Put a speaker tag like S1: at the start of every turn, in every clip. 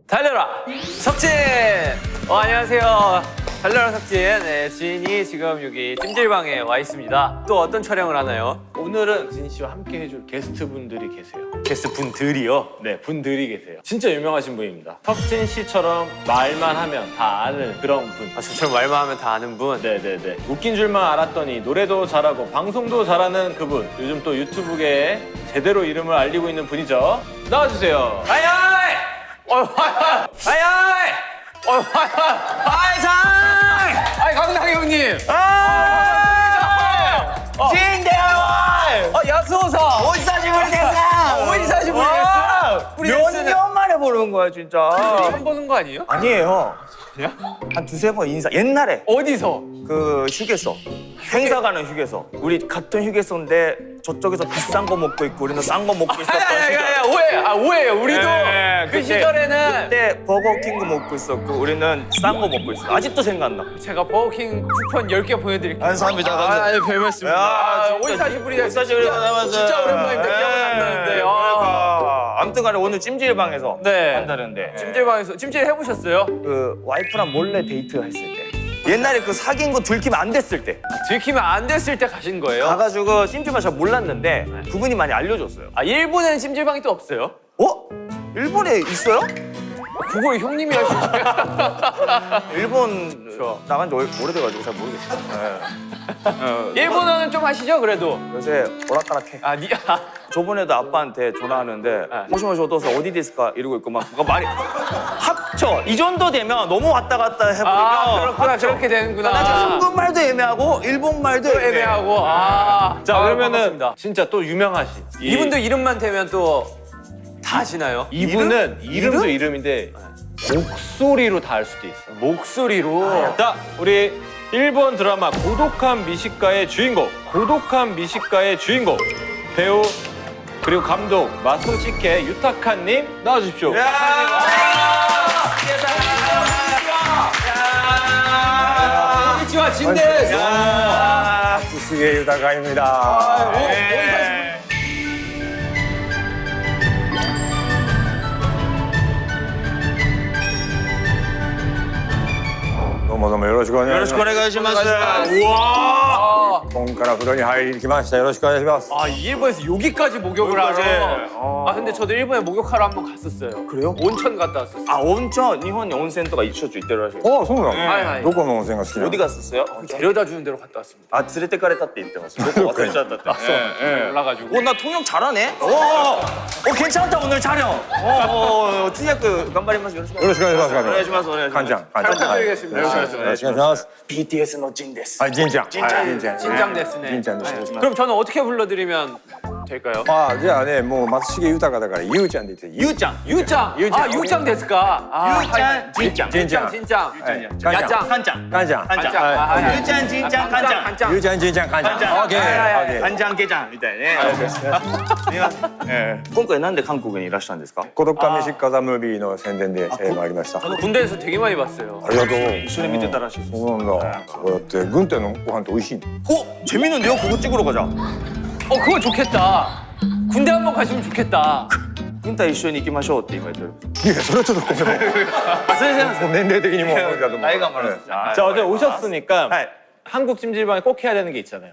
S1: 달려라 석진! 안녕하세요. 달려라 석진. 네, 지인이 지금 여기 찜질방에 와 있습니다. 또 어떤 촬영을 하나요?
S2: 오늘은 진 씨와 함께 해줄 게스트 분들이 계세요.
S1: 게스트 분들이요?
S2: 네, 분들이 계세요. 진짜 유명하신 분입니다. 석진 씨처럼 말만 하면 다 아는 그런 분.
S1: 아, 저처럼 말만 하면 다 아는 분?
S2: 네네네. 웃긴 줄만 알았더니 노래도 잘하고 방송도 잘하는 그분. 요즘 또 유튜브계에 제대로 이름을 알리고 있는 분이죠. 나와주세요.
S1: 아이아이! 아이아이! 아이 강당 형님! 야수호사!
S3: 오이사시부리 됐어!
S1: 오이사시
S3: 몇 년 만에 보는 거야 진짜.
S1: 처음 보는 거 아니에요?
S3: 아니에요. 한 두세 번 인사. 옛날에
S1: 어디서?
S3: 그 휴게소. 행사 가는 휴게소. 우리 같은 휴게소인데 저쪽에서 비싼 거 먹고 있고 우리는 싼 거 먹고 있었던 시절.
S1: 오해예요. 우리도
S3: 네,
S1: 그
S3: 그때-
S1: 시절에는
S3: 그때 버거킹도 먹고 있었고 우리는 싼 거 먹고 있어. 아직도 생각나.
S1: 제가 버거킹 쿠폰 10개 보내드릴게요.
S3: 감사합니다.
S1: 네, 별 말씀입니다.
S3: 야,
S1: 오이사시부리
S3: 오이사시부리
S1: 진짜 오랜만입니다. 기억은 안 나는데.
S3: 아무튼간에 오늘 찜질방에서
S1: 네.
S3: 한다는데
S1: 찜질방에서 찜질 해보셨어요?
S3: 그 와이프랑 몰래 데이트 했을 때 옛날에 그 사귄 거 들키면 안 됐을 때
S1: 들키면 안 됐을 때 가신 거예요?
S3: 가가지고 찜질방 잘 몰랐는데 그분이 많이 알려줬어요.
S1: 아, 일본에는 찜질방이 또 없어요?
S3: 어? 일본에 있어요?
S1: 그걸 형님이 하시죠.
S3: 일본
S1: 그렇죠.
S3: 나간 지 오래돼가지고 잘 모르겠어요.
S1: 일본어는 좀 하시죠, 그래도?
S3: 요새 오락가락해. 저번에도 아빠한테 전화하는데 모시모시 어떠서 어디 데스까 이러고 있고 막 그거 말이 합쳐 이 정도 되면 너무 왔다 갔다 해버리면
S1: 그렇구나. 그렇게 되는구나.
S3: 나 지금 한국말도 애매하고 일본말도
S1: 또 애매하고.
S2: 자, 그러면은
S1: 반갑습니다.
S2: 진짜 또 유명하신
S1: 이분도 이름만 되면 또 다 아시나요?
S2: 이분은 이름도 이름인데 목소리로 다 알 수도 있어.
S1: 목소리로.
S2: 자, 우리 일본 드라마 고독한 미식가의 주인공, 고독한 미식가의 주인공 배우 그리고 감독 마소시케 유타카님 나와주십시오.
S1: konnichiwa, 진데스.
S4: 수수계 유다가입니다. 도모도모よろしくお願いします。
S3: 우와
S4: 今から風呂に入りに来ました。よろしくお願いします。
S1: 아, 일본에서 여기까지 목욕을
S3: 여기까지.
S1: 하러. 아, 근데 저도 일본에 목욕하러 한번 갔었어요.
S3: 그래요?
S1: 온천 갔다 왔었어요.
S3: 아 온천 일본에 온센とかしょっちゅう行ってるらしい。
S4: ああ、そうな
S1: はいはい
S4: の。どこの温泉が好きなの？
S3: 어디 갔었어요?
S1: 데려다 주는 데로 갔다 왔습니다.
S3: 아 連れてかれたって言ってます。どこ忘れちゃったって。
S1: 올라가지고.
S3: 나 통역 잘하네. 괜찮다 오늘 촬영. 통역 頑張りますよろしくお願いします。
S4: よろしくお願いします。
S3: お願いしますお願いします。
S4: 간장,
S1: 잘
S4: 간장.
S1: 부탁드리겠습니다.
S4: 요ろしくお願いします。
S3: BTS のジンです。
S4: 아, 진짱.
S3: 진짱.
S1: 진짱 데스네.
S4: 진짱です。
S1: 그럼 저는 어떻게 불러드리면 될까요?
S4: あ、じゃあね、もう松重豊だからゆうちゃんで言って。
S3: 유짱.
S1: 유짱. 아, 유짱 데스까? 아,
S3: 유짱, 진짱.
S1: 진짱, 진짱. 야짱.
S3: 간장.
S4: 간장.
S1: 간장.
S3: 아, 유짱, 진짱, 간장.
S1: 간장.
S4: 유우ちゃん、진짱, 간장.
S3: 간장.
S4: 오케이.
S1: 아,
S4: 오케이.
S3: 간장 게장 みたいね。今回なんで韓国にいらしたんですか？
S4: 孤独感飯ザムービーの宣伝で参りました。
S1: 군대에서 되게 많이 봤어요.
S4: ありがとう。
S3: 一緒に見てたらしいです。
S4: そうなんだ。こうやって軍隊のご飯って美味しいの。
S3: 재밌는데요? 그거 찍으러 가자.
S1: 그거 좋겠다. 군대 한번 가시면 좋겠다.
S3: 軍隊一緒に行きましょうって言われてる。
S4: いや、それはちょっとこれも年齢的にも無理だと思う。
S3: 나이가 많았어.
S2: 자, 어제 오셨으니까
S3: 네.
S2: 한국 찜질방에 꼭 해야 되는 게 있잖아요.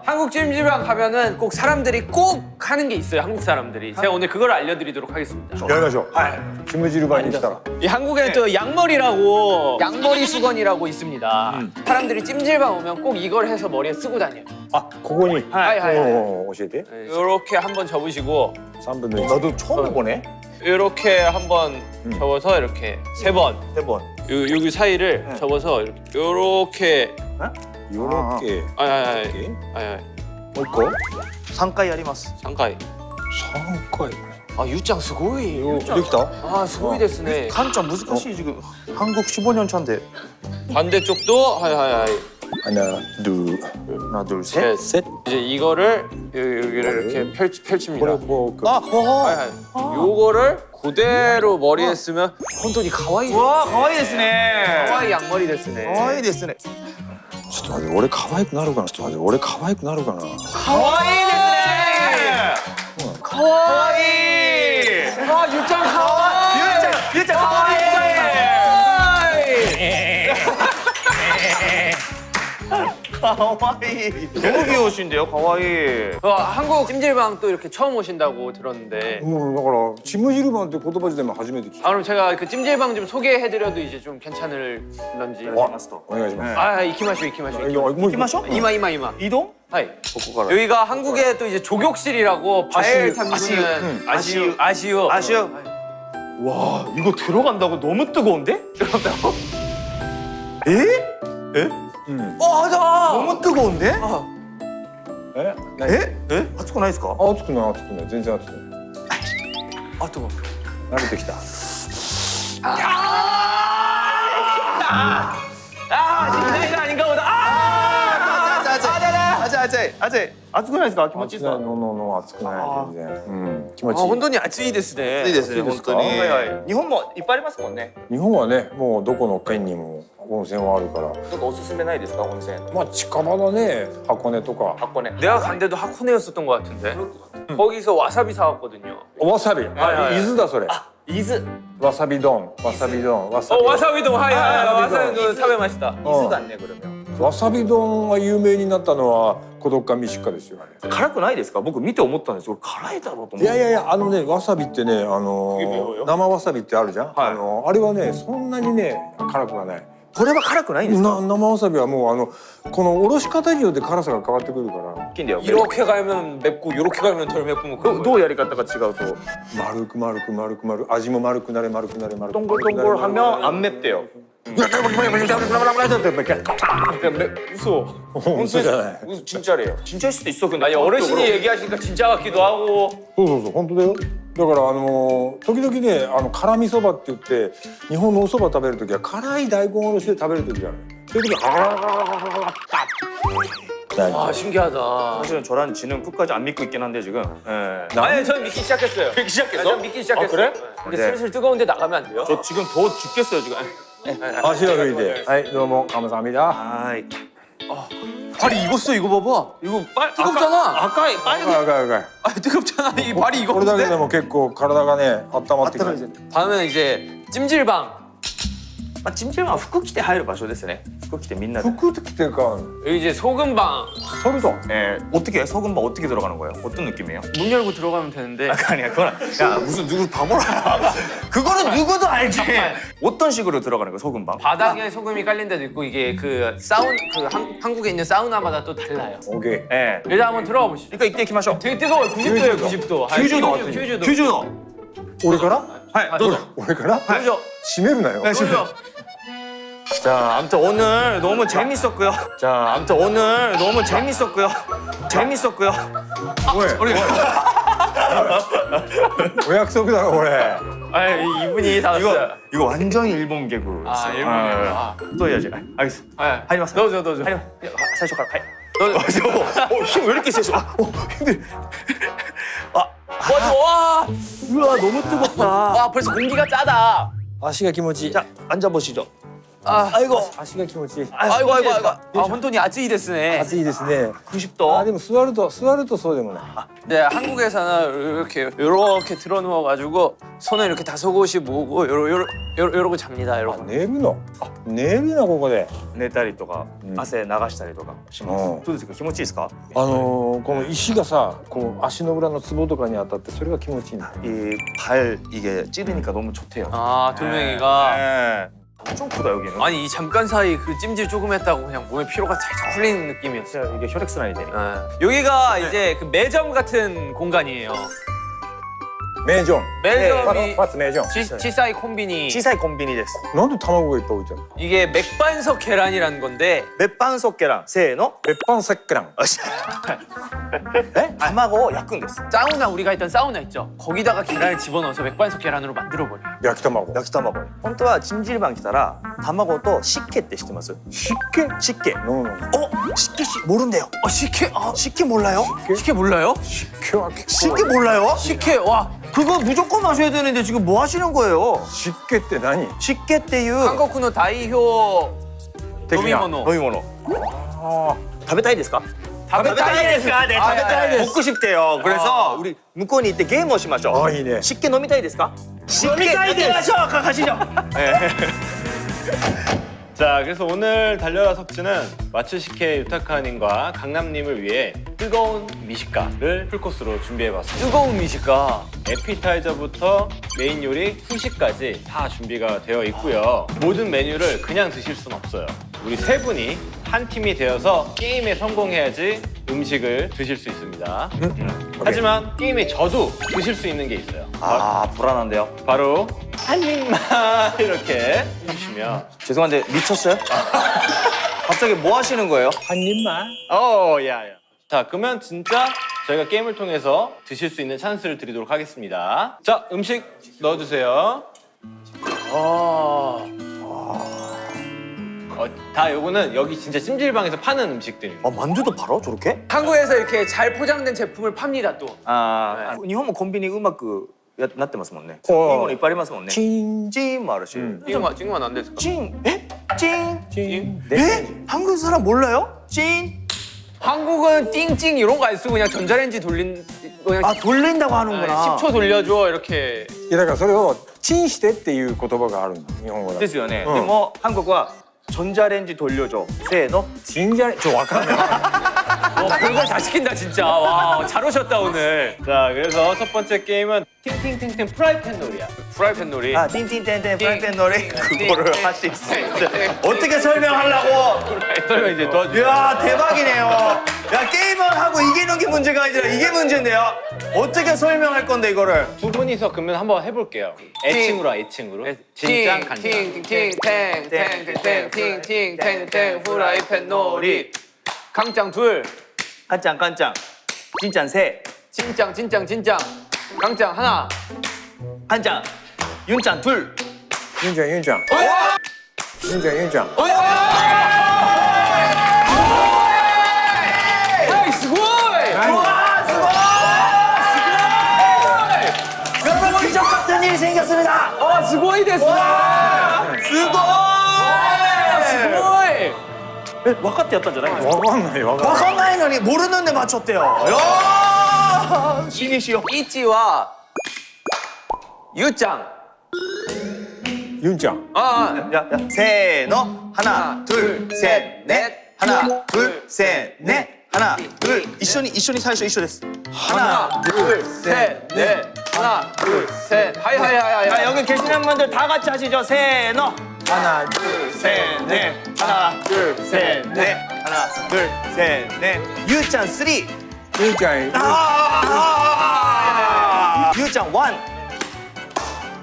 S1: 한국 찜질방 가면은 꼭 사람들이 꼭 하는 게 있어요. 한국 사람들이. 제가 오늘 그걸 알려드리도록 하겠습니다.
S4: やりましょう。はい。キムジルバに来たら。
S1: 이 한국에 또 양머리라고 양머리 수건이라고 있습니다. 사람들이 찜질방 오면 꼭 이걸 해서 머리에 쓰고 다녀요.
S4: あ、ここに。
S1: はいはいはい。
S4: おー教えて。
S1: 이렇게 한번 접으시고
S4: 3分の1。
S3: 나도 처음 해보네.
S1: 이렇게 한번 접어서 이렇게 3번.
S3: 3번.
S1: 여기 사이를 접어서 이렇게
S4: 요렇게
S1: 아니.
S4: もう一個
S3: 3回やります。
S1: 3回.
S4: 3回。
S1: 아, 유짱 스고이.
S4: できた？
S1: 아, 스고이 데스네.
S3: 한참 難しい 지금. 한국 15년 차인데.
S1: 반대쪽도 하이.
S4: 하나, 둘,
S3: 하나, 둘, 셋.
S4: 셋.
S1: 이제 이거를 여기를 이렇게 펼칩니다.
S4: 뭐 그.
S3: 아,
S1: 하이. 요거를 그대로 머리에 쓰면 혼돈이 가와이.
S3: 와, 가와이ですね.
S1: 가와이 양머리 됐으네.
S3: 可愛いですね.
S4: ちょっと待って俺可愛くなるかなちょっと待って俺可愛くなるかな
S3: 可愛いですね. 가와이.
S1: 아 유짱 가와이.
S3: 유짱 가와이. 가와이. 너무 귀여우신데요, 가와이.
S1: 한국 찜질방 또 이렇게 처음 오신다고 들었는데.
S4: だからチムジルバンって言葉自体も初めて聞いた
S1: 아 그럼 제가 그 찜질방 좀 소개해드려도 이제 좀 괜찮을런지.
S4: お願いします
S1: 아 이키마쇼 이키마쇼.
S4: もう
S3: 이키마쇼?
S1: 이마 이마 이마.
S3: 이동?
S1: 하이.
S3: ここから.
S1: 여기가 한국의 또 이제 조격실이라고 바엘 탐지는 아시우.
S3: 아쉬워. 와, 이거 들어간다고 너무 뜨거운데?
S1: 뜨겁다고?
S3: 에?
S1: 맞아.
S3: 너무 뜨거운데?
S4: え何
S3: 에? 에? 熱くないですか?
S4: あ熱くない熱くない全然熱くない
S1: 아 뜨거.
S4: 慣れてきた
S1: 진짜 아닌가 보다.
S3: 아재. 熱くないですか?気持ちいいですか?
S4: の熱くない全然うん気持ちいい
S1: 혼돈이 아츠이ですね.
S3: いいですね、
S4: いいですか?
S3: 本当に。日本もいっぱいありますもんね。
S4: 日本はねもうどこの県にも温泉はあるから
S3: どこおすすめないですか、温泉。
S4: まあ近場だね箱根とか
S3: 箱根。
S1: 내가 간 데도 하코네였었던 것 같은데. 거기서 와사비 사왔거든요.
S4: わさび
S1: はいはい
S4: 伊豆だそれ
S3: 伊豆。
S4: わさび丼わさび丼わさび
S1: 와사비도 하이
S4: 와사비도.
S1: 와사비도 사베 맛있다.
S3: 伊豆だね、그러면。
S4: わさび丼が有名になったのは孤独感ミシカですよあれ
S3: 辛くないですか?僕見て思ったんですよ。辛いだろうと思って。
S4: いやいやいやわさびってね生わさびってあるじゃん、
S3: はい
S4: あれはねそんなにね辛くはない
S3: これは辛くないんですか?
S4: 生わさびはもうこのおろし方によって辛さが変わってくるから
S3: 웃긴데요.
S1: 이렇게 갈면 맵고 이렇게 갈면 덜 맵고 뭐 그런
S3: どうやり方が違うと
S4: 丸く丸く丸く丸味も丸くなれ丸くなれ丸く
S3: 동글동글하면 안 맵대요. 웃어.
S4: 本当じゃない
S3: 웃어, 진짜래요. 진짜일 수도 있어. 근데
S1: 아니 어르신이 얘기하시니까 진짜 같기도 하고.
S4: そう本当だよだから時々ね辛味そばって言って日本のお蕎麦食べる時は辛い大根おろしで食べる時があるそういう時
S1: 아 신기하다.
S3: 사실은 저랑 지는 끝까지 안 믿고 있긴 한데 지금. 예.
S1: 아니 전 믿기 시작했어요. 믿기 시작했어? 전 믿기 시작했어요.
S3: 아, 그래?
S1: 근데
S3: 네.
S1: 슬슬 뜨거운데 나가면 안 돼요?
S3: 저 지금 더워 죽겠어요 지금.
S4: 足を拭いてはいどうも감사합니다
S3: 아이.
S1: 발이 익었어 이거 봐봐. 이거 뜨겁잖아.
S3: 아까 빨리.
S4: 赤い赤い
S1: 아 뜨겁잖아. 이 발이
S4: これだけ
S1: 익었는데.
S4: でも結構体がね温まってくる
S1: 다음은 이제 찜질방.
S3: 찜질방服着て入る場所ですね。服着てみんなで。
S4: 服着てか
S1: 여기 이제 소금방.
S4: ソルト
S3: 예. 어떻게 소금방 어떻게 들어가는 거예요? 어떤 느낌이에요?
S1: 문 열고 들어가면 되는데.
S3: 아니야 그건 야 무슨 누구 바보라. 그거는 누구도 알지. 어떤 식으로 들어가는 거예요 소금방?
S1: 바닥에 소금이 깔린 데도 있고 이게 그 한국에 있는 사우나마다 또 달라요.
S4: オーケー
S3: 예.
S1: 일단 한번 들어가 보시죠.
S3: 그러니까 이때 기마쇼.
S1: 되게 뜨거워요. 90도예요, 90도.
S3: 90도 같은.
S1: 90도.
S3: 90도.
S4: 俺から
S3: はいどうぞ.
S4: 俺から
S1: 그죠?
S4: 閉めるなよ
S1: 그죠?
S3: 자, 아무튼 오늘 너무 재밌었고요. 자, 아무튼 오늘 너무 재밌었고요. 재밌었고요.
S4: おい
S3: 우리
S4: お約束だろこれ
S1: 아, 이분이 다 왔어요.
S3: 이거 완전히 일본 개그.
S1: 아, 일본 개그. 아.
S3: 또 해야지. 알겠어.
S1: 아,
S3: 하지마.
S1: 넣어줘, 넣어줘.
S3: 하지마. 사이쇼 가라.
S1: 넣어줘.
S3: 힘 왜 이렇게 세죠? 힘들.
S1: 와,
S3: 우와 너무 뜨겁다.
S1: 와, 벌써 공기가 짜다.
S4: 足が気持ちいい
S3: 자, 앉아 보시죠.
S1: 아,
S3: 아이고.
S4: 足が気持ちいい
S1: 아이고. 아, 혼돈이 아츠이 됐네.
S4: 暑いですね
S3: 90도.
S4: でも座るとそうでもない
S1: 네, 한국에서는 이렇게 들어누워 가지고 손을 이렇게 다소곳이 모으고 요러고 잡니다,
S4: あ
S1: 여러분.
S4: 寝るの寝るのここで
S3: 寝たりとか汗流したりとかします。どうですか気持ちいいですか？
S4: この石がさこう足の裏のツボとかに当たってそれが気持ちいいんだ
S3: 이 발 이게 찌르니까 너무 좋대요.
S1: 아, 돌멩이가.
S3: 네. 엄청 크다 여기는.
S1: 아니, 이 잠깐 사이 그 찜질 조금 했다고 그냥 몸에 피로가 살짝 풀리는 느낌이었어요.
S3: 진짜 이게 혈액순환이 되니까.
S1: 여기가 이제 그 매점 같은 공간이에요.
S4: 名ジョン
S1: 매점이
S4: パツ名ジョン
S1: 치사이 콤비니.
S3: 치사이 콤비니です.
S4: なんで卵がいっぱい置いてあるの
S1: 이게 맥반석 계란이라는 건데
S3: 맷반석 계란. 세노.
S4: 別班セックラン
S3: 에?卵を焼くんです.
S1: 사우나 우리가 했던 사우나 있죠? 거기다가 계란을 집어넣어서 맥반석 계란으로 만들어버려요.
S4: 焼き卵
S3: 야키타마고. 本当は찜질방来たら卵と 식혜って知ってます
S4: 식혜?
S3: 식혜
S4: 너무
S3: 식혜 씨 모른대요
S1: 식혜?
S3: 식혜 몰라요?
S1: 식혜 몰라요?
S4: 식혜와
S3: 식혜 몰라요?
S1: 식혜, 와.
S3: 그거 무조건 마셔야 되는데 지금 뭐 하시는 거예요?
S4: 식혜って何?
S3: 식혜 っていう
S1: 한국의代表 노미모노.
S3: 飲み物 食べたいですか?
S1: 食べたいですか?
S3: 네,
S1: 아, 예, 예.
S3: 먹고 싶대요. 그래서 우리 向こうに行ってゲームをしましょう.
S4: 아, 이네.
S3: 식혜 飲みたいですか? 식혜 飲みましょう. 가시죠.
S2: 자, 그래서 오늘 달려라 석진은 마츠시케 유타카님과 강남님을 위해 뜨거운 미식가를 풀코스로 준비해봤습니다.
S1: 뜨거운 미식가.
S2: 에피타이저부터 메인 요리, 후식까지 다 준비가 되어 있고요. 모든 메뉴를 그냥 드실 순 없어요. 우리 세 분이 한 팀이 되어서 게임에 성공해야지 음식을 드실 수 있습니다. 하지만 게임에 져도 드실 수 있는 게 있어요.
S3: 아, 불안한데요.
S2: 바로 한 입만 이렇게 해주시면.
S3: 죄송한데 미쳤어요? 갑자기 뭐 하시는 거예요?
S4: 한 입만.
S2: 야야. 자, 그러면 진짜 저희가 게임을 통해서 드실 수 있는 찬스를 드리도록 하겠습니다. 자, 음식 넣어주세요. 다 요거는 여기 진짜 찜질방에서 파는 음식들입니다.
S3: 만두도 팔아? 저렇게?
S1: 한국에서 이렇게 잘 포장된 제품을 팝니다, 또.
S3: 아, 일본은 콤비니 음악なってますもんね.
S4: 어.
S3: 일본은いっぱいありますもんね.
S4: 찐.
S3: 찐 말하시.
S1: 찡만 안 됐을까?
S3: 찐? 에? 찐?
S4: 찐.
S3: 에? 한국 사람 몰라요? 찐?
S1: 한국은 띵찡 이런 거 안 쓰고 그냥 전자레인지 돌린 그냥
S3: 아, 돌린다고 하는구나.
S1: 10초 돌려줘 이렇게.
S4: いやだからそれをチンしてっていう言葉があるんだ日本語だと。
S3: ですよね。
S4: うん
S3: でも韓国は전자레인지 돌려줘. せーの.
S4: チンジャレちょわかんない。
S1: 별걸 다 시킨다 진짜. 와, 잘 오셨다 오늘.
S2: 자, 그래서 첫 번째 게임은 팅팅팅팅 프라이팬 놀이야.
S1: 프라이팬 놀이.
S3: 아, 띵띵땡땡 프라이팬 놀이 그거를
S1: 띵,
S3: 할 수 있어.
S1: 띵.
S3: 어떻게 설명하려고?
S2: 설명 이제 도와주세요.
S3: 이야, 대박이네요. 야, 게임을 하고 이기는 게 문제가 아니라 이게 문제인데요. 어떻게 설명할 건데 이거를?
S2: 두 분이서 그러면 한번 해볼게요. 애칭으로 애칭으로. 진짱 간장.
S1: 팅팅팅탱탱탱탱탱탱 프라이팬 놀이. 강짱 둘.
S3: 깐짱 깐짱. 진짠 세.
S1: 진짱 강짱 하나.
S3: 한짱. 윤짱 둘.
S4: ユンちゃんユンちゃん。ユンちゃんユンちゃん。
S1: 헤이 스고이.
S3: 와, 수고! 여러분 기적 같은 일이 생겼습니다.
S1: 스고이 됐어.
S3: 수고!
S1: 스고이.
S3: 分かってやったんじゃないんですか?
S4: わかんないわかんない。
S3: 分かんないのに모르는데 맞췄대요. 야! 신이시여.
S1: 이치와 유짱.
S4: ユンちゃん。
S3: 야, 세노 하나, 둘, 셋, 넷. 하나, 둘, 셋, 넷. 하나, 둘. 이쇼니 사이쇼 이쇼 됐어.
S1: 하나 둘셋넷 하나 둘셋 하이하이하이.
S3: 자, 여기 계시는 분들 다 같이 하시죠. 세노. 하나, 둘, 셋, 넷. 하나, 둘, 셋, 넷. 하나, 둘, 셋, 넷. 유짱 3.
S4: ユンちゃん。
S3: 유짱 1.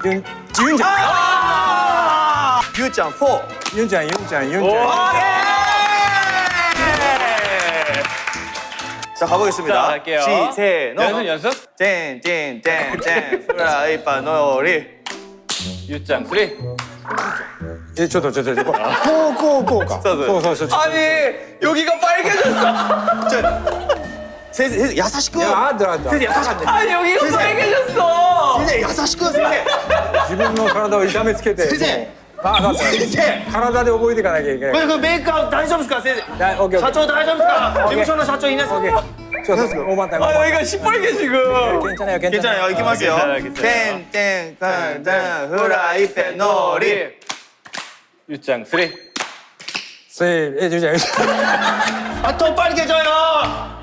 S4: ユンユンちゃん。
S3: 유짱 4.
S4: ユンちゃんユンちゃんユンちゃん。
S3: 자, 가보겠습니다.
S2: 자, 갈게요.
S3: 세노.
S2: 연습.
S3: 땡땡땡땡 프라이팬 놀이.
S2: 유짱 3.
S4: ちょっとこうか。そうそう。
S1: 아니 여기가 빨개졌어.
S3: 세세 야사시쿠.
S4: いやあったあった。
S3: 세세 야사시쿠.
S1: 아니 여기가
S3: 선생님.
S1: 빨개졌어.
S3: 세세 야사시쿠 세세.
S4: 自分の体を痛めつけて。
S3: 先生
S4: あだった。
S3: 세세.
S4: 体で覚えていかなきゃいけない。
S3: 그 메이크업 大丈夫ですか 세세?
S4: はいオッケー。
S3: 社長大丈夫ですか?事務所の社長いないです
S4: 오케이.
S3: か?
S4: ちょっとオーバータイム。
S1: 아 여기가 시뻘게 지금.
S4: 괜찮아요
S3: 괜찮아요. 이기마세요.
S2: 괜찮아요.
S3: 땡땡땡땡 프라이팬 놀이.
S2: 유짱 3.
S4: ユンちゃんユンちゃん。
S3: 아, 더 빨개져요.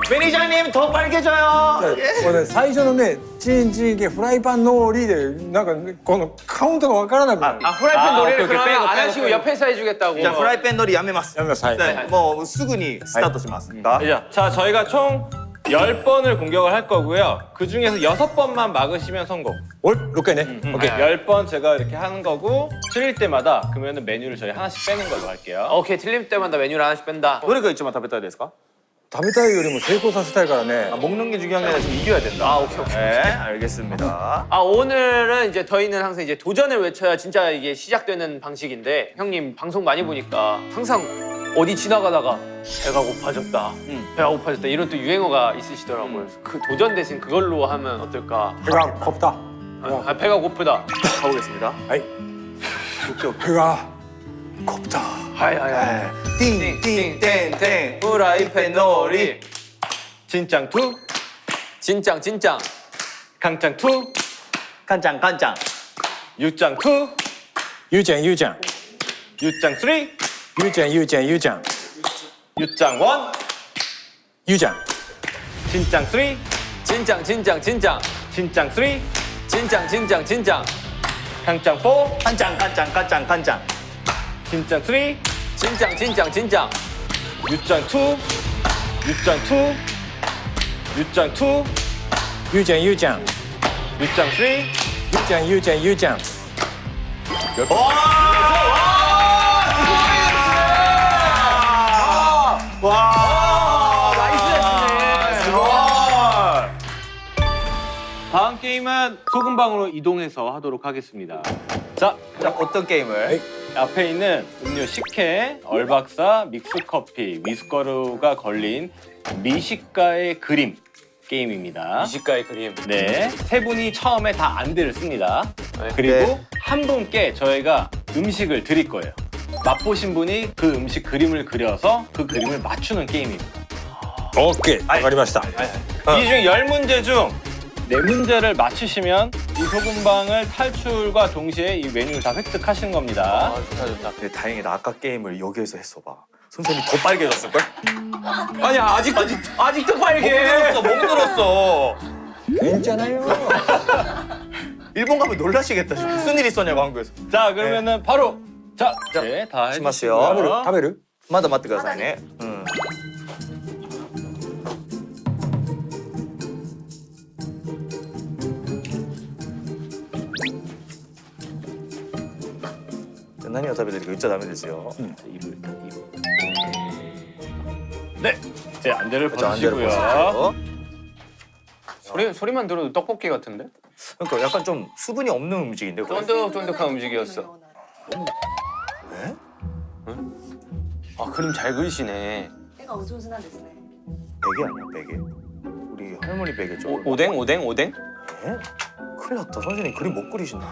S3: 매니저님 더 빨개져요.
S4: これ最初のねチンチン系フライパンノーリーでなんかこのカウントがわからなくなる。
S1: 아 프라이팬
S2: 아,
S1: 놀이를
S2: 오케이, 오케이.
S1: 그러면
S2: 빼고,
S1: 안
S2: 빼고,
S1: 하시고
S2: 빼고.
S1: 옆에서 해주겠다고.
S3: 자, 프라이팬 놀이 やめます.
S4: やめなさい。
S3: 네, 뭐 수근이 스타트 します.
S2: 자, 저희가 총 10번을 공격을 할 거고요. 그 중에서 6번만 막으시면 성공.
S4: おい6回ね。オッケー。
S2: 10번 제가 이렇게 하는 거고 틀릴 때마다 그러면은 메뉴를 저희 하나씩 빼는 걸로 할게요.
S1: 오케이 틀릴 때마다 메뉴를 하나씩 뺀다.
S3: どれが一番食べたいですか?
S4: 食べたいよりも成功させたいからね
S3: 먹는 게 중요한 게 아니라 지금 이겨야 된다.
S1: 아, 오케이, 오케이.
S3: 네, 알겠습니다.
S1: 아 오늘은 이제 저희는 항상 이제 도전을 외쳐야 진짜 이게 시작되는 방식인데 형님 방송 많이 보니까 항상 어디 지나가다가 배가 고파졌다, 배가 고파졌다 이런 또 유행어가 있으시더라고요. 그래서 그 도전 대신 그걸로 하면 어떨까?
S4: 배가 고프다
S1: 아, 배가 고프다.
S3: 가보겠습니다.
S4: 배가 고프다
S1: 하이하이.
S3: 띵띵땡땡 후라이팬 놀이.
S2: 진짱2,
S1: 진짱 진짱.
S2: 강짱2,
S3: 간장 간장.
S2: 유짱2,
S4: ゆうちゃんゆうちゃん
S2: 유짱3,
S4: ゆうちゃんゆうちゃんゆうちゃん
S2: 유짱1,
S4: ゆうちゃん
S2: 진짱3,
S1: 진짱 진짱 진짱.
S2: 진짱3,
S1: 진짱 진짱 진짱.
S2: 강짱4,
S3: 간장 간장 간장 간장.
S2: 진짱3,
S1: 진짱 진짱 진짱.
S2: 유짱2, 유짱2, 유짱2,
S4: ゆうちゃんゆうちゃん
S2: 유짱3,
S4: ゆうちゃんゆうちゃんゆうちゃん
S2: 다음 게임은 소금방으로 이동해서 하도록 하겠습니다. 자,
S3: 자, 어떤 게임을?
S2: 앞에 있는 음료 10캔, 얼박사, 믹스커피, 미숫가루가 걸린 미식가의 그림 게임입니다.
S1: 미식가의 그림.
S2: 네, 세 분이 처음에 다 안대를 씁니다.
S1: 네.
S2: 그리고
S3: 네.
S2: 한 분께 저희가 음식을 드릴 거예요. 맛보신 분이 그 음식 그림을 그려서 그 그림을 맞추는 게임입니다.
S4: 오케이 わかりました
S2: 이 중 10문제 중 4문제를 맞추시면 이 소금방을 탈출과 동시에 이 메뉴를 다 획득하시는 겁니다.
S1: 아 좋다 좋다.
S3: 근데 다행이다. 아까 게임을 여기에서 했어봐. 선생님이 더 빨개졌을걸?
S1: 아니야 아직도 빨개.
S3: 못 들었어.
S4: 괜찮아요
S3: 일본 가면 놀라시겠다. 지금 무슨 일 있었냐고 한국에서.
S2: 자, 그러면은 바로 자, 이제 다
S3: 시마스요.
S2: 해주시고요.
S4: 食べる
S3: 마다 맞대くださいね.何を食べてるか言っちゃダメですよ.
S2: 입을 네, 이제 안대를
S3: 자, 안대를
S2: 벗으시고요.
S3: 벗으세요.
S1: 소리만 들어도 떡볶이 같은데?
S3: 그러니까 약간 좀 수분이 없는 음식인데. 그거.
S1: 쫀득쫀득한 음식이었어.
S3: 네?
S1: 아 그림 잘 그리시네.
S5: 絵がお上手なんですね。
S3: 베개 아니야 베개? 우리 할머니 베개죠.
S1: 오뎅?
S3: 네? 큰일 났다. 선생님 그림 못 그리신다.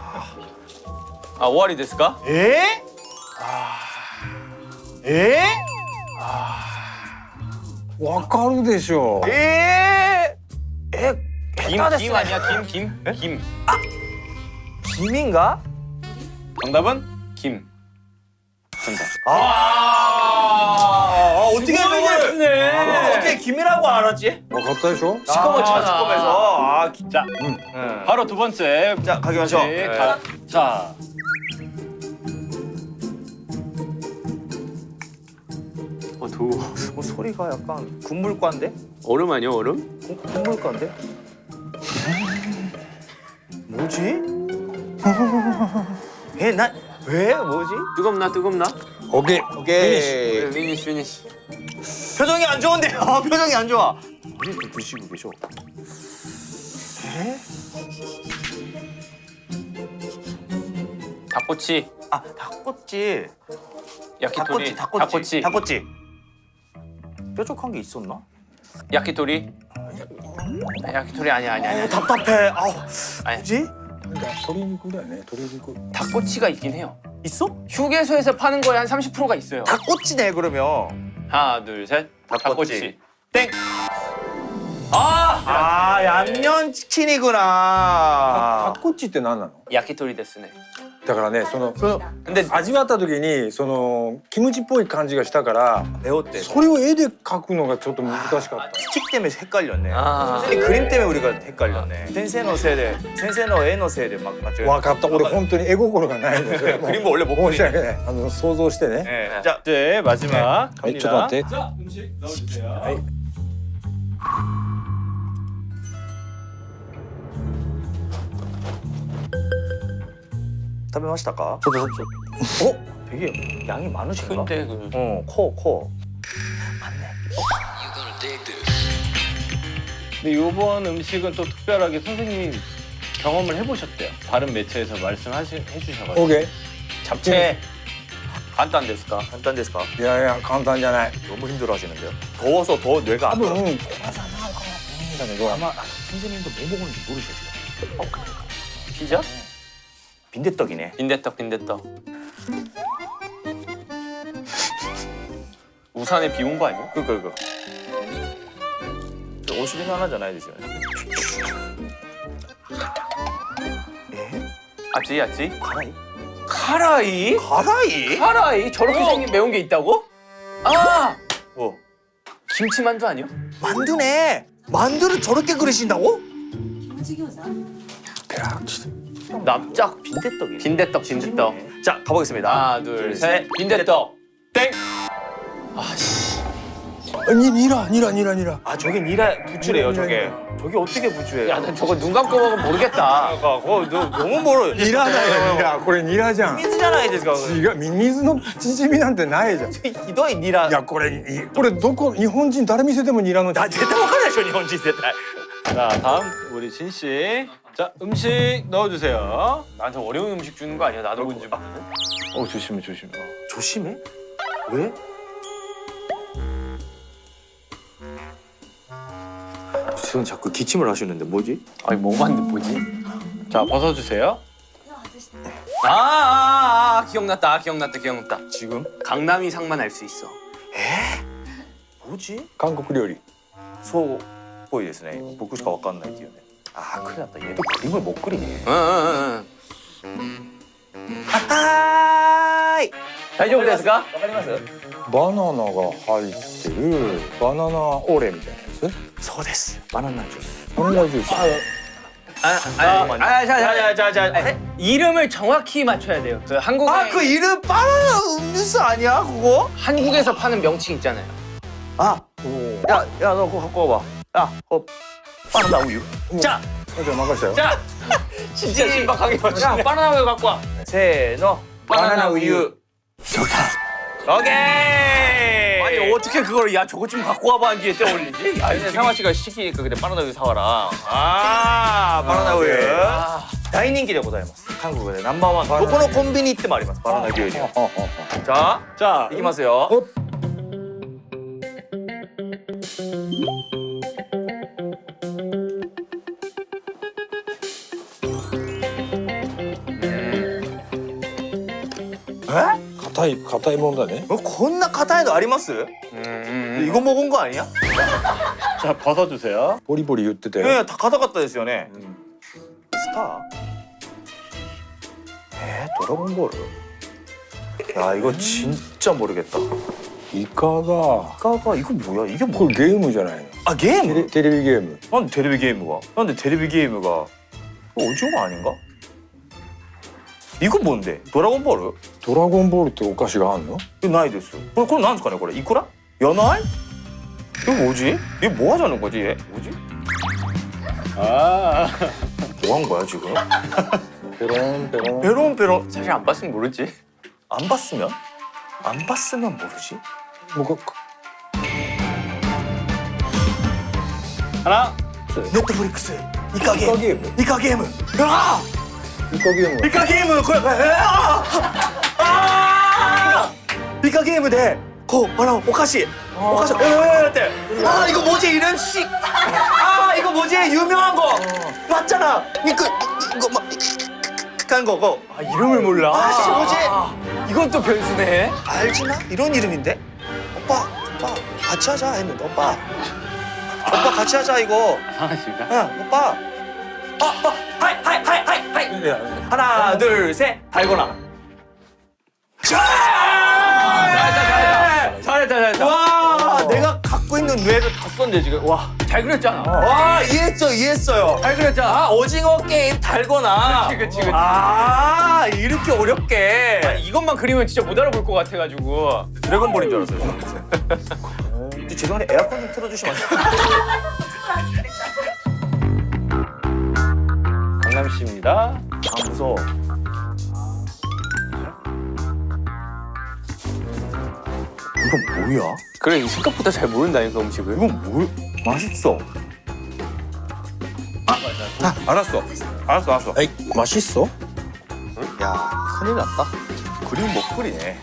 S1: 아 오아리 데스까?
S3: 에? 에?
S4: わかるでしょ
S3: 에? 에?
S1: 김 아니야 김? 김.
S3: 김인가?
S2: 정답은 김. 정답.
S3: 어떻게 이걸 어떻게 김이라고 알았지?
S4: わかったでしょ
S1: 시커멓잖아.
S3: 시커매서.
S2: 자, 바로 두 번째.
S3: 자, 가기마쇼.
S2: 네, 자,
S1: 더워.
S3: 소리가 약간 군물과인데?
S1: 얼음 아니야 얼음?
S3: 군물과인데? 뭐지? 왜? 뭐지?
S1: 뜨겁나?
S4: 오케이
S3: 오케이.
S1: 피니쉬.
S3: 표정이 안 좋은데요. 표정이 안 좋아. 왜 이렇게 드시고 계셔?
S1: 닭꼬치.
S3: 아, 닭꼬치.
S1: 야키토리.
S3: 닭꼬치. 뾰족한 게 있었나?
S1: 야키토리. 야키토리 아니야.
S3: 답답해. 아우.
S1: 아니.
S3: 뭐지?
S4: 鶏肉だよね鶏肉
S1: 닭꼬치가 있긴 해요.
S3: 있어?
S1: 휴게소에서 파는 거에 한 30%가 있어요.
S3: 닭꼬치네 그러면.
S1: 하나 둘 셋.
S3: 닭꼬치.
S1: 땡.
S3: 아, 양념치킨이구나.
S4: タコッチって何なの
S1: 야키토리 데스네.
S4: だからねその
S1: 근데
S4: 味わった時にそのキムチっぽい感じがしたから
S3: 배웠대.
S4: それを絵で描くのがちょっと難しかった
S3: 스틱 때문에 헷갈렸네.
S1: 아.
S3: 선생님 그림 때문에 우리가 헷갈렸네. 센세노 세대, 센세노 에노 세대 막 맞죠?
S4: 分かった俺本当に絵心がないので
S3: 그림 거 원래 못
S4: 申
S3: 보니.
S4: し訳ない想像してね
S3: 네. 자,
S2: 이제 마지막
S4: はいちょっと
S2: 갑니다.
S4: 待って
S2: 자, 음식 넣어주세요.
S4: はい
S3: 食べましたか? 되게 양이 많으신가?
S1: 근데 그
S3: 코. 맞네.
S6: You gonna dig
S2: 근데 이번 음식은 또 특별하게 선생님이 경험을 해보셨대요. 다른 매체에서 해주셔가지고.
S4: 오케이.
S1: 잡채. 간단 데스까?
S3: 간단 데스까?
S4: いやいや簡単じゃない
S3: 너무 힘들어하시는데요. 더워서 더 뇌가
S4: 多
S3: 안
S4: 分
S3: 돌아.
S4: これじゃないかもしれないんだけど
S3: 아마 선생님도 뭐 먹었는지 모르셔 지금.
S1: 피자?
S3: 빈대떡이네.
S1: 빈대떡 빈대떡. 우산에 비 온 거 아니야?
S3: 그거. 저 오시긴 하나잖아요 지금.
S1: 아찌 아찌?
S3: 가라이?
S1: 카라이?
S3: 가라이?
S1: 카라이? 저렇게 생긴 매운 게 있다고? 아!
S3: 어.
S1: 김치만두 아니야?
S3: 만두네. 만두를 저렇게 그리신다고?
S1: 납작
S3: 빈대떡이.
S1: 빈대떡 빈대떡.
S3: 자 가보겠습니다.
S1: 하나 둘 셋. 빈대떡. 땡. 아씨.
S4: ニラニラニラニラ
S3: 아 저게 니라 부추래요 저게. 저게 어떻게 부추예요?
S1: 야, 난 저거 눈 감고 먹으면 모르겠다.
S3: 너무 멀어.
S4: ニラだよニラこれニラじゃん
S3: 미스잖아요ですか.
S4: 違うミミズのチヂミなんてないじゃんい
S3: 이도이 니라.
S4: やこれどこ日本人誰見せてもニラの
S3: 나絶対わかんないでしょ日本人絶対.
S2: 자 다음 우리 진 씨. 자 음식 넣어주세요.
S1: 나한테 어려운 음식 주는 거 아니야? 나도 뭔지 모르는데.
S2: 조심해.
S3: 조심해? 왜? 지금 자꾸 기침을 하시는데 뭐지?
S1: 아니 먹어봤는데 뭐지?
S2: 자 벗어주세요.
S1: 기억났다.
S3: 지금?
S1: 강남이 상만 알 수 있어.
S3: 뭐지?
S4: 韓国料理
S3: そうっぽいですね.僕しかわかんないっていうね. 아 큰일 났다. 얘도 그림을 못 그리네.
S1: 응.
S3: 아하이!
S1: 大丈夫ですか?
S3: わかります?
S4: バナナが入ってるバナナオレみたいなやつ
S3: そうです. 바나나 주스.
S4: バナナジュース
S3: 자.
S1: 이름을 정확히 맞춰야 돼요. 그 한국에
S3: 아, 그 이름 바나나 음료수 아니야, 그거?
S1: 한국에서 파는 명칭 있잖아요.
S3: 아, 야, 너 그거 갖고 와봐. 야, 그거 바나나 우유. 자,
S4: じゃあ任せたよ
S3: 자,
S1: 진짜 신박하게
S3: 야,
S1: 맞추네.
S3: 바나나 우유 갖고 와. 세노, 바나나 우유. 좋다. 오케이.
S1: 아니 어떻게 그걸 야 저거 좀 갖고 와봐 한 뒤에 떠올리지?
S3: 아니, 상화 씨가 시키니까 그래 바나나 우유 사와라. 아, 바나나 우유.大人気でございます. 한국에 넘버 1. どこのコンビニ行ってもあります. 바나나 우유. 자,
S2: 자
S3: いきますよ. 에?
S4: 硬いものだね
S3: こんな硬いのあります? 이거 먹은 거 아니야?
S2: 자 벗어주세요.
S4: ボリボリ言ってたよ
S3: 네, 다硬かったですよね. 스타. 드래곤볼. 야, 이거 진짜 모르겠다.
S4: イカが
S3: 아까가 이거 뭐야? 이게
S4: こ
S3: 뭐?
S4: れゲームじゃないの
S3: 아, 게임?
S4: テレビゲーム
S3: 난데 테레비 게임가? 난데 테레비 게임가? 오징어 아닌가? 이거 뭔데? 드래곤볼?
S4: ドラゴンボールってお菓子があんの
S3: 이거 나이 됐어. 그럼なんですかね,これ? 이쿠라? 연어알? 이거 뭐지? 이게 뭐 하자는 거지, 얘? 뭐지?
S2: 아
S3: 뭐 한 거야, 지금?
S4: ペロンペロン
S3: 베론베론.
S1: 사실 안 봤으면 모르지.
S3: 안 봤으면? 안 봤으면 모르지?
S4: 僕
S2: 하나
S3: 넷플릭스 이카
S4: イカ
S3: 게임.
S4: ゲーム
S3: 이카 게임. 아!
S4: イカゲーム
S3: 이카 게임. 그 이카 게임 대 오카시. 오카시. 때. 아, 이거 뭐지? 이름 씨. 아, 이거 뭐지? 유명한 거. 맞잖아. 이거 막 간 거고.
S1: 아 이름을 몰라.
S3: 아씨, 뭐지?
S1: 이건 또 변수네.
S3: 알지나? 이런 이름인데? 오빠 같이 하자 했는데 오빠 같이 하자 이거.
S2: 상아 씨가
S3: 응, 오빠. 하이.
S4: いや
S3: 하나, 둘, 셋. 달고나.
S1: 잘했다.
S3: 와, 내가 갖고 있는 뇌를 다 썼네 지금. 와,
S1: 잘 그렸잖아.
S3: 와, 이해했어요.
S1: 잘 그렸잖아.
S3: 아, 오징어 게임 달고나.
S1: 그치.
S3: 아, 이렇게 어렵게.
S1: 아니, 이것만 그리면 진짜 못 알아볼 것 같아가지고.
S3: 드래곤볼인 줄 알았어요. 죄송한데 에어컨 좀 틀어주시면 안 돼요?
S2: 강남 씨입니다.
S3: 아, 무서워. 이건 뭐야?
S1: 그래 생각보다 잘 모른다니까 음식을.
S3: 이건 뭘? 맛있어. 알았어.
S4: 에이, 맛있어?
S3: 야, 큰일 났다. 그림 못 그리네.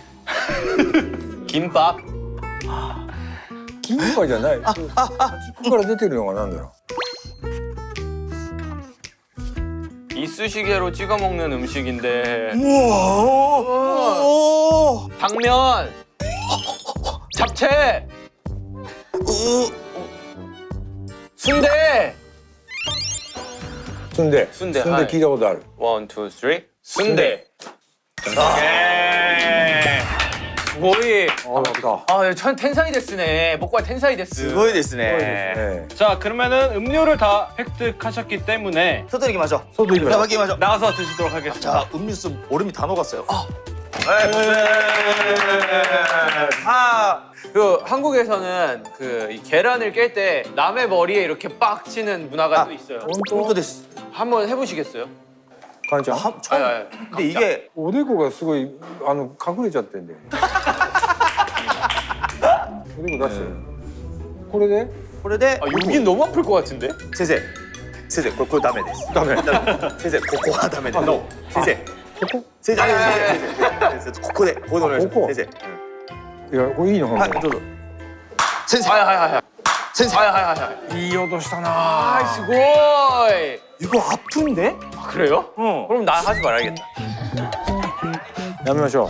S1: 김밥.
S4: 金貨じゃない。ここから出てるのがなんだろ
S1: 이쑤시개로 찍어 먹는 음식인데.
S3: 우와.
S1: 당면. 잡채. 순대.
S4: う。순대.
S1: 순대,
S4: 순대
S1: 하이.
S4: 聞いたことある。
S1: 원, 투, 쓰리. 순대. 거의. 텐사이 데스네. 먹과 텐사이 데스.
S3: すごいですね。
S4: 네.
S2: 자, 그러면은 음료를 다 획득하셨기 때문에
S3: 外に行きましょう。
S4: 소도
S3: じゃあ
S4: 이거.
S3: 行きましょう。
S2: 나가서 드시도록 하겠습니다.
S3: 자, 음료수 얼음이 다 녹았어요.
S1: 그 한국에서는 그이 계란을 깰 때 남의 머리에 이렇게 빡 치는 문화가 또 있어요.
S3: 본当です。
S1: 한번 해보시겠어요?
S4: 간장.
S3: 처음.
S1: 아니.
S3: 근데 이게
S4: おでこがすごい隠れちゃってんだよね。おでこ出してる。これで？
S3: これで
S1: 아, 여긴 너무 아플 것 같은데?
S3: 先生、先生、これダメです。ダメ。先生、ここはダメです。先生、
S4: ここ？
S3: 先生、先生、ここでお願いし
S4: ここ
S3: ます。先
S4: いやこれいいの
S3: 生、はい、どうぞ。先生、
S1: 하이하이하이.
S3: 先生。
S1: 하이하이하이.
S4: いい音したな。
S1: 아, 스고이.
S3: 이거 아픈데?
S1: 아, 그래요?
S3: 응.
S1: 그럼 나 하지 말아야겠다.
S4: やめましょう。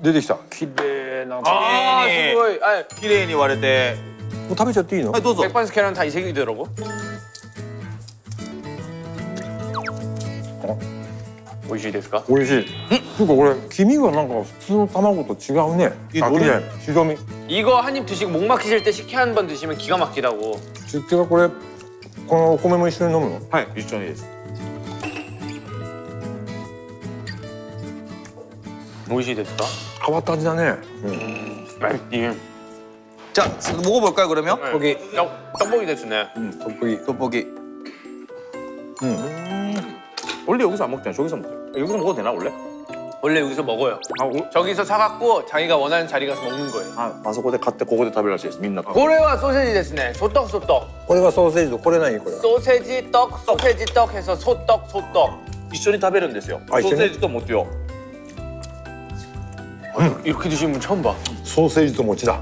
S4: 出てきた。綺麗な。も
S1: 아,
S3: 네.
S1: 스고이. 아,
S3: 綺麗に割れて。
S4: う食べちゃっていいの？
S3: はい、どうぞ。
S1: 백반스 계란 다 이색이더라고. 오이시 데스까?
S4: 美味しい。なんかこれ黄身がなんか普通の卵と違うね。あ、
S3: どれ
S4: ね。白身。
S1: 이거 한 입 드시고 목 막히실 때 식혜 한 번 드시면 기가 막히다고.
S4: 実はこれこのお米も一緒に飲むの？
S3: はい、一緒にです。
S1: 오이시 데스까?
S4: 変わった味だね。
S1: 맛있지.
S3: 자, 먹어볼까요 그러면?
S4: 떡볶이.
S1: 떡볶이 데스네.
S4: 떡볶이.
S3: 떡볶이. 원래 여기서 안 먹잖아. 저기서 먹자. 여기서 먹어도 되나 원래?
S1: 원래 여기서 먹어요. 저기서 사갖고 자기가 원하는 자리 가서 먹는 거예요.
S3: あそこで買ってここで食べるらしいですみんな。
S1: 고래와 소세지 데스네. 소떡 소떡.
S4: これがソーセージとこれ何これ？
S1: 소세지 떡 해서 소떡 소떡.
S3: 一緒に食べるんですよ。
S4: あ一緒に
S3: ソーセージと餅を。
S1: 이렇게 드시는 분 처음 봐.
S4: ソーセージと餅だ。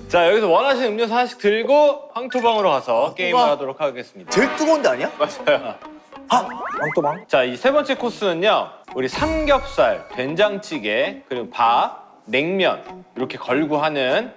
S2: 자, 여기서 원하시는 음료수 하나씩 들고 황토방으로 가서 게임을 하도록 하겠습니다.
S3: 제일 뜨거운 데 아니야?
S1: 맞아요.
S4: 황토방?
S2: 자, 이 세 번째 코스는요. 우리 삼겹살, 된장찌개, 그리고 밥, 냉면 이렇게 걸고 하는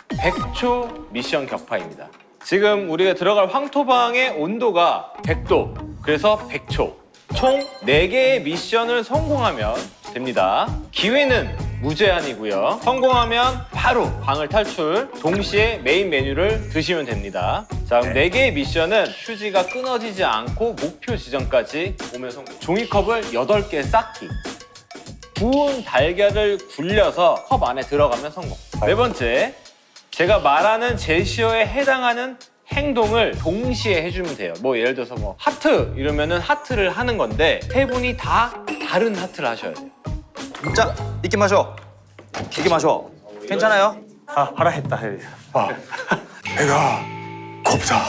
S2: 100초 미션 격파입니다. 지금 우리가 들어갈 황토방의 온도가 100도, 그래서 100초. 총 4개의 미션을 성공하면 됩니다. 기회는 무제한이고요. 성공하면 바로 방을 탈출, 동시에 메인 메뉴를 드시면 됩니다. 자, 그럼 4개의 미션은 휴지가 끊어지지 않고 목표 지점까지 오면 성공. 종이컵을 8개 쌓기. 구운 달걀을 굴려서 컵 안에 들어가면 성공. 네 번째, 제가 말하는 제시어에 해당하는 행동을 동시에 해주면 돼요. 뭐 예를 들어서 뭐 하트 이러면은 하트를 하는 건데 세 분이 다 다른 하트를 하셔야 돼요.
S3: 자, 이렇게 마셔. 이렇게 마셔. 괜찮아요?
S2: 아, 하라 했다.
S4: 아, 배가 고프다.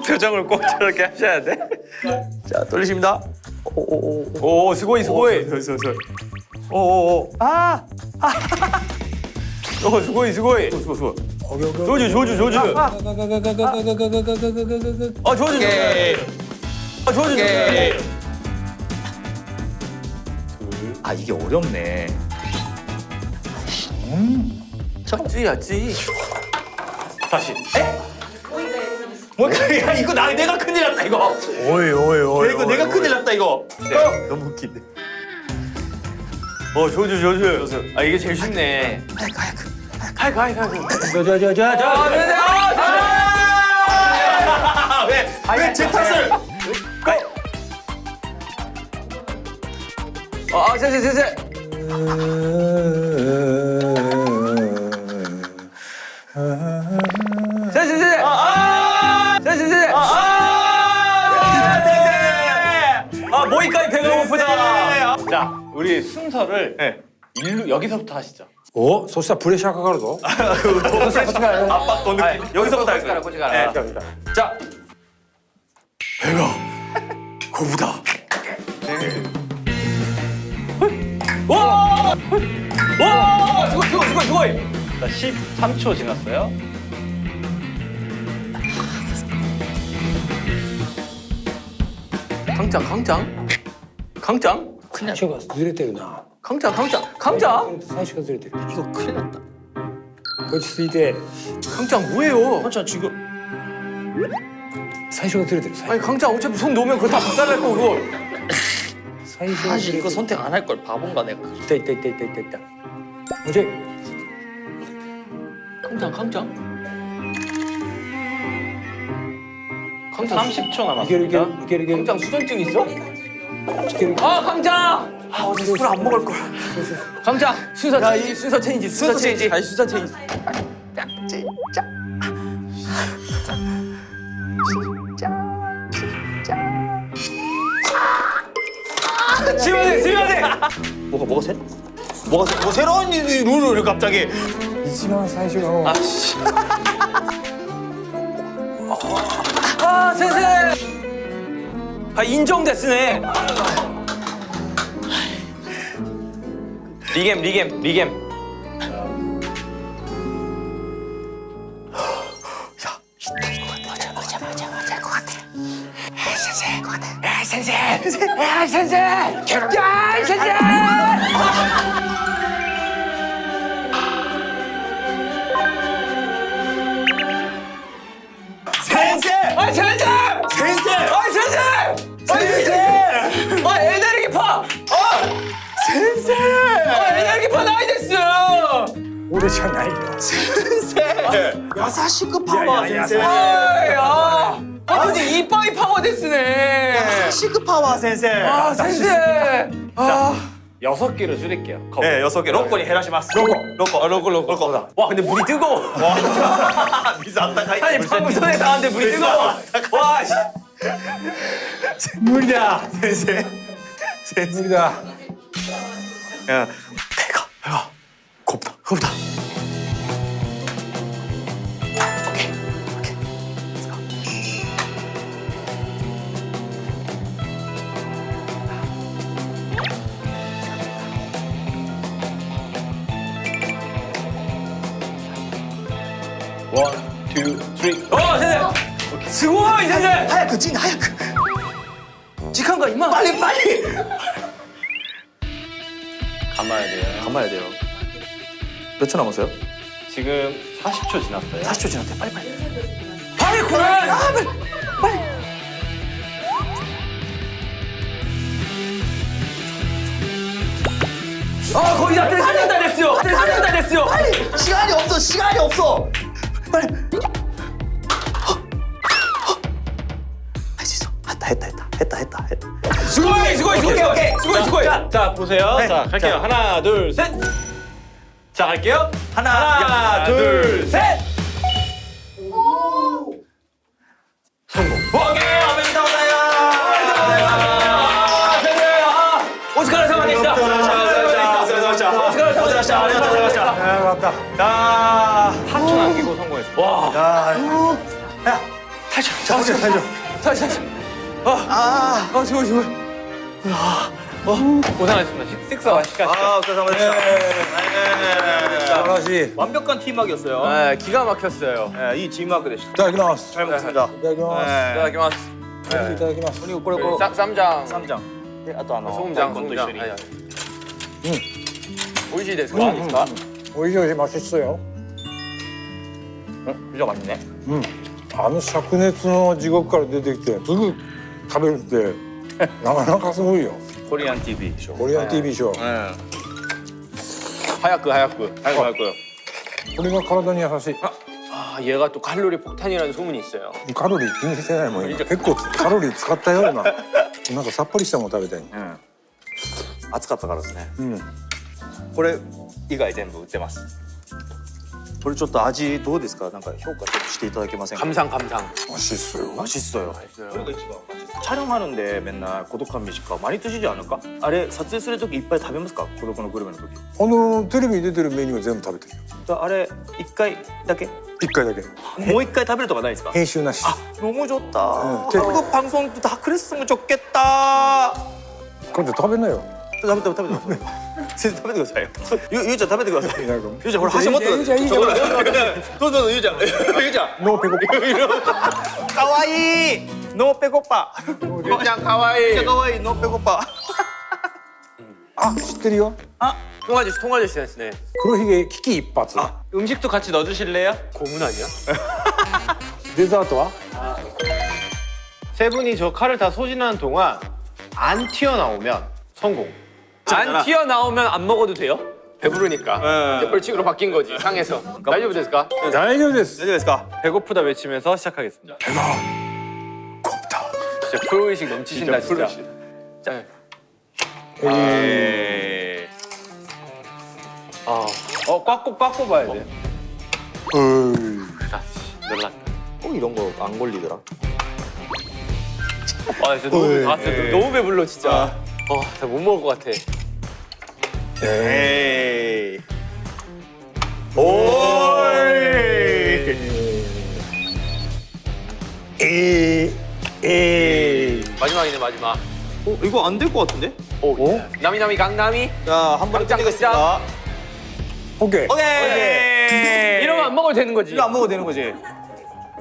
S2: 표정을 꼭 저렇게 하셔야 돼.
S3: 자, 돌리십니다.
S1: 오, 스고이 스고이.
S3: 오오오. 아,
S1: 오, 스고이 스고이. 조주 조주 조주. 아, 조주 조주.
S3: 오케이.
S1: 아, 조주
S3: 오케이.
S1: 조주.
S3: 아, 이게 어렵네.
S1: 야지.
S2: 다시.
S3: 뭐, 야, 이거 내가 큰일 났다 이거.
S4: 오이 오이 오이.
S3: 야, 이거 내가 큰일 났다 이거. 너무 웃긴데.
S1: 조주 조주. 아, 이게 제일 쉽네. 하이크.
S3: 왜제 탓을?
S1: 세세. 세세. 세세. 아, 모이까지 배가 고프다.
S2: 자, 우리 순서를
S3: 네.
S2: 일로 여기서부터 하시죠.
S4: お、そしたらプレッシャーかかるぞ。
S3: 압박도 느낌. 여기서부터 할 거예요.
S1: 꼬치 가라.
S3: 자, 배가 고프다.
S1: 와! 와! 수고이.
S2: 자, 13초 지났어요.
S1: 강짱?
S4: 最初がずれてるな。
S1: 강짱.
S4: 最初がずれてる。
S1: 이거 큰일 났다.
S4: 落ち着いて。
S1: 강짱 뭐예요?
S3: 한참 지금
S4: 最初がずれてる。
S1: 아니 강짱 어차피 손 놓으면 그거 다 박살날 거고 그거.
S4: 最初がず
S3: 사실
S4: れて
S3: 이거
S4: る。
S3: 선택 안 할 걸 바본가 내가.
S4: いったいったいったいったいったいった。もうちょい。
S1: 강짱.
S2: 30초
S4: いけるいける
S2: 남았습니다.
S4: いけるいける。
S1: 강짱 수전증 있어?
S4: いける。
S1: 아 강짱!
S3: 아, 어제 술 안 먹을 걸.
S1: 강짱 순서 체인지. 순서 체인지.
S3: 아니 수잔 체인지.
S1: 지면해.
S3: 뭐가 새? 뭐 새로운 룰을 갑자기.
S4: 一番最初の。
S1: 아 센세. 아 인정됐으네. 리겜.
S3: 센세!
S1: 아 센세!
S3: 센세!
S1: 아 센세! 아 에너지파!
S3: 센세!
S1: 아 에너지파 나이 됐어!
S4: 俺じゃないよ。
S3: 센세! 야사시크 파워 센세!
S1: 아 근데 이빠이 파워 됐으네.
S3: 야사시크 파워 센세!
S1: 아 센세. 아
S2: 6개로 줄일게요. 컵.
S3: 네, 6개. 로꼬니 헤라시마스. 로꼬.
S1: 와 근데 물이 뜨거워.
S3: 미소 아따가이.
S1: 아니 방금 손에 닿았는데 물이 뜨거워. 와 씨.
S3: 무리다. 센세.
S4: 無理だ。
S3: 야, 배가 고프다.
S2: 원, 투, 쓰리.
S1: 어 센세. 스고이 센세.
S3: 하얗게 찐 하얗게.
S1: 직한가 임마.
S3: 빨리.
S2: 감아야 돼요.
S3: 감아야 돼요. 몇 초 남았어요?
S2: 지금 40초 지났어요.
S3: 40초 지났대. 빨리.
S1: 빨리 그래. 아 거의 다 됐어요. 됐어요.
S3: 시간이 없어. 빨리. 할 수 있어. 했다.
S1: 스고이.
S2: 자, 보세요.
S3: 네.
S2: 자, 갈게요.
S3: 자.
S2: 하나, 둘, 셋. 자, 갈게요.
S3: 하나,
S2: 둘, 셋. 성공.
S3: 오케이, 오메데토
S1: 오스카레사마
S3: 야,
S2: 8초 남기고 성공했어요.
S1: 와.
S3: 야, 탈출.
S1: 수고이. 고생하셨습니다. 식사 맛있게 하시죠.
S3: 고생하셨습니다.
S4: 素晴らしい。
S3: 완벽한 팀워크였어요.
S1: 네, 기가 막혔어요.
S3: 네, 이 팀워크 되시죠.
S4: いただきます。
S3: 잘 먹습니다.
S4: いただきます。
S1: 이따다키마스.
S4: いただきます。
S3: 그리고 그리고
S1: 쌈장.
S3: 쌈장. 네, 아 또
S1: 소금장.
S3: 소금장.
S1: 아니. 오이시 데스까? 데스까?
S4: おいしいおいしい、맛있어요。
S3: 진짜 맛있네.
S4: あの灼熱の地獄から出てきてすぐ食べるってなかなかすごいよ。
S3: 코리안 TV 쇼.
S4: コリアン TV ショー。
S3: 네.
S1: 하얗고.
S3: 할거요.
S4: これが体に優しい。
S1: 아, 얘가 또 칼로리 폭탄이라는 소문이 있어요.
S4: カロリー気にしてないもん今。結構カロリー使ったような。なんかさっぱりしたもの食べたい。
S3: 暑かったからですね.
S4: うん。
S3: これ以外全部売ってます.これちょっと味どうですか？なんか評価ちょっとしていただけませんか？
S1: 감상 감상.
S4: 맛있어요.
S3: 맛있어요. 촬영하는데 맨날 고독한 미식가 많이 드시지 않을까? 아래 撮影する時いっぱい食べますか? 고독한グルメの時.
S4: テレビに出てるメニューは全部食べてるよ。
S3: あれ1回だけ?
S4: 1回だけ。
S3: もう1回食べるとかないですか?
S4: 編集なし。
S3: 너무 좋다.
S4: 응.
S3: 한국 방송도 다 그랬으면 좋겠다.
S4: 今度食べなよ。
S3: 食べてください.先生食べてくださいよ.ゆうちゃん食べてください.
S4: なんか
S3: ゆうちゃんこれ箸持って
S4: いいじゃんいいじゃんいいじゃん
S3: どうぞゆうちゃん。ゆうちゃん.
S4: ノーペコパ。
S3: かわいい. 노 빼고파.
S1: 유짱 가와이.
S3: 진짜 가와이. 노 빼고파.
S4: あ、知ってるよ。
S1: 통아저씨 통아저씨 됐네.
S4: 黒ひげ危機一髪。
S2: 음식도 같이 넣어주실래요?
S1: 고문 아니야?
S4: デザートは？
S2: 세 분이 저 칼을 다 소진하는 동안 안 튀어나오면 성공.
S1: 안 튀어나오면 안 먹어도 돼요? 배부르니까.
S3: 네.
S1: 이제 벌칙으로 바뀐 거지 상에서. 다이브 됐을까?
S4: 大丈夫です。
S3: 大丈夫ですか?
S2: 배고프다 외치면서 시작하겠습니다.
S4: 곱다.
S1: 진짜 프로의식 넘치신다 진짜. 자,
S3: 에이.
S2: 꽉 꼽아야 돼.
S4: 어이.
S3: 이런 거 안 걸리더라.
S1: 아 진짜 너무 배불러 진짜. 진짜 못 먹을 것 같아.
S3: 에이. 오이.
S4: 에이.
S1: 마지막이네 마지막.
S3: 이거 안 될 것 같은데?
S1: 오. 나미나미 강나미.
S3: 자, 한 번에
S1: 짱,
S3: 끝내겠습니다.
S4: 오케이.
S3: 오케이.
S1: 이러면 안 먹어도 되는 거지.
S3: 이거 안 먹어도 되는 거지.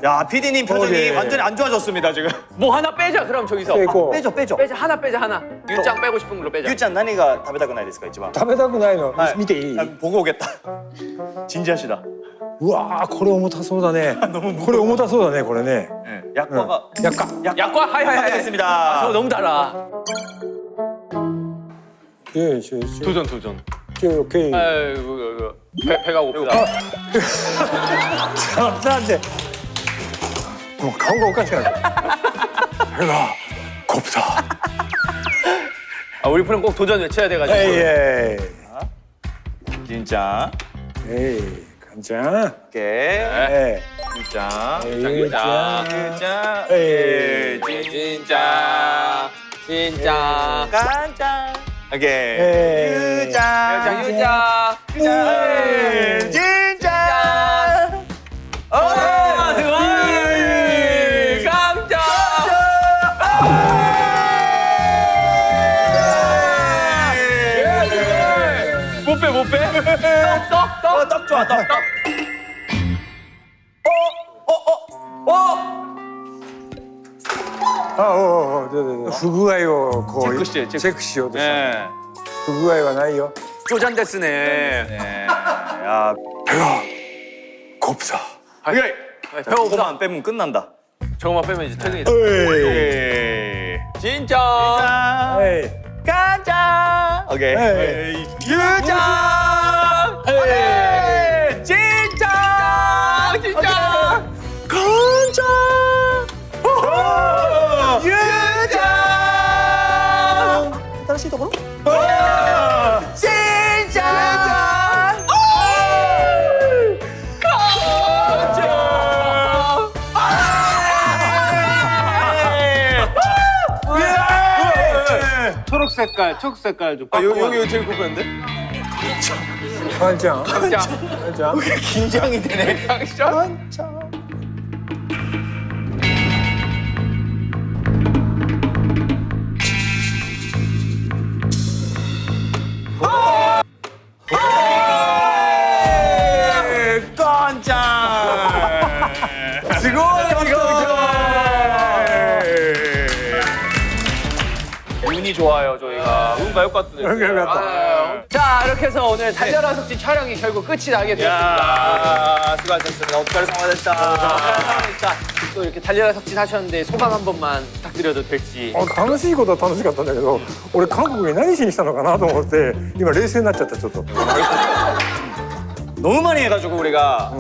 S3: 야, PD님 표정이
S4: 오케이.
S3: 완전히 안 좋아졌습니다, 지금.
S1: 뭐 하나 빼자 그럼 저기서.
S4: 빼고.
S3: 빼죠.
S1: 빼자 하나 빼자 하나. 유짱 빼고 싶은 걸로 빼자.
S3: 유짱何が食べたくないですか, 이치반?
S4: 食べたくないの。見ていい？
S3: 보고 오겠다. 진지하시다.
S4: うわー、これ重たそうだね。これ重たそうだね、これね。
S3: 약과가.
S4: 약간.
S1: 약과 하이하이.
S3: 하겠습니다.
S1: 저거 너무 달아.
S4: 예,
S2: 도전.
S4: 오케이.
S1: 아이고 배가 고프다.
S4: なんでもう顔がおかしくなる배가 고프다
S1: 우리 프로는 꼭 도전 외쳐야 돼가지고.
S4: 에이
S3: 진짜.
S4: 에이 간장
S3: 오케이.
S4: 에이
S3: 진짜.
S1: 유짱.
S3: 진짜.
S4: 에이
S1: 진짜 진짜.
S3: 간장. 오케이.
S4: 에이
S1: 유짱.
S3: 진짜.
S1: 깜짝. 못 빼.
S3: 떡 좋아, 떡.
S4: 不具合をこう
S1: チェックして
S4: チェックしようとした
S3: 네.
S4: 不具合はないよ
S1: 쪼잔 데스네.
S3: 네. 야,
S4: 배가 고프다
S3: 그래.
S1: 배고프다.
S3: 저거만 빼면 끝난다.
S1: 저거만 빼면 이제 퇴근이다.
S3: 에이.
S1: 진짜.
S4: 에이
S3: 간장. 오케이.
S4: 에이
S1: 유짱.
S3: 에이. 진짜.
S1: 진짜.
S3: 간장. 유장. 다시 또 진짜.
S2: 초록 색깔 좀.
S1: 여기 제일 고픈데?
S4: 간장
S1: 깜짝.
S4: 간장
S3: 긴장이 되네. 깜짝.
S1: 운이 좋아요 저희가. 운 가요 것 같은데. 자 이렇게 해서 오늘 달려라 속지 촬영이 결국 끝이 나게 되었습니다.
S3: 야, 수고하셨습니다. 오疲れ様でした.
S1: 또 이렇게 달려라 석진 하셨는데 소감 한 번만 부탁드려도 될지.
S4: 楽しいことは楽しかったんだけど俺韓国に何しに来たのかなと思って今冷静になっちゃったちょっと
S3: 너무 많이 해가지고 우리가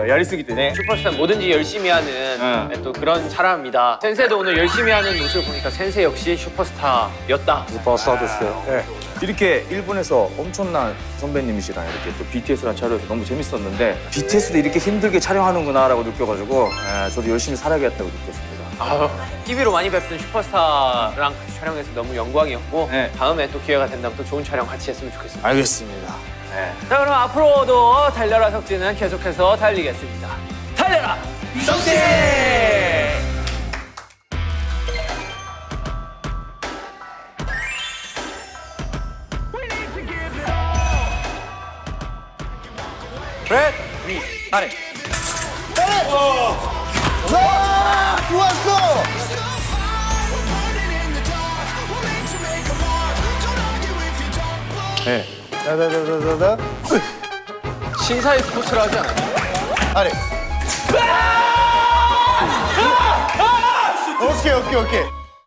S3: 야리쓰기때네.
S1: 슈퍼스타 뭐든지 열심히 하는 또 그런 사람입니다. 센세도 오늘 열심히 하는 모습을 보니까 센세 역시 슈퍼스타였다.
S4: スーパースターとして、ええ
S3: 이렇게 일본에서 엄청난 선배님이시랑 이렇게 또 BTS랑 촬영해서 너무 재밌었는데 BTS도 이렇게 힘들게 촬영하는구나라고 느껴가지고 저도 열심히 살아야겠다고 느꼈습니다.
S1: 아유, TV로 많이 뵙던 슈퍼스타랑 같이 촬영해서 너무 영광이었고
S3: 네.
S1: 다음에 또 기회가 된다면 또 좋은 촬영 같이 했으면 좋겠습니다.
S3: 알겠습니다.
S1: 자, 그럼 앞으로도 달려라 석진은 계속해서 달리겠습니다. 달려라 석진!
S3: 브렛 아래.
S5: 네. 다다다다다.
S1: 신사의 스포츠를 하지 않아요?
S5: 아래. 오케이.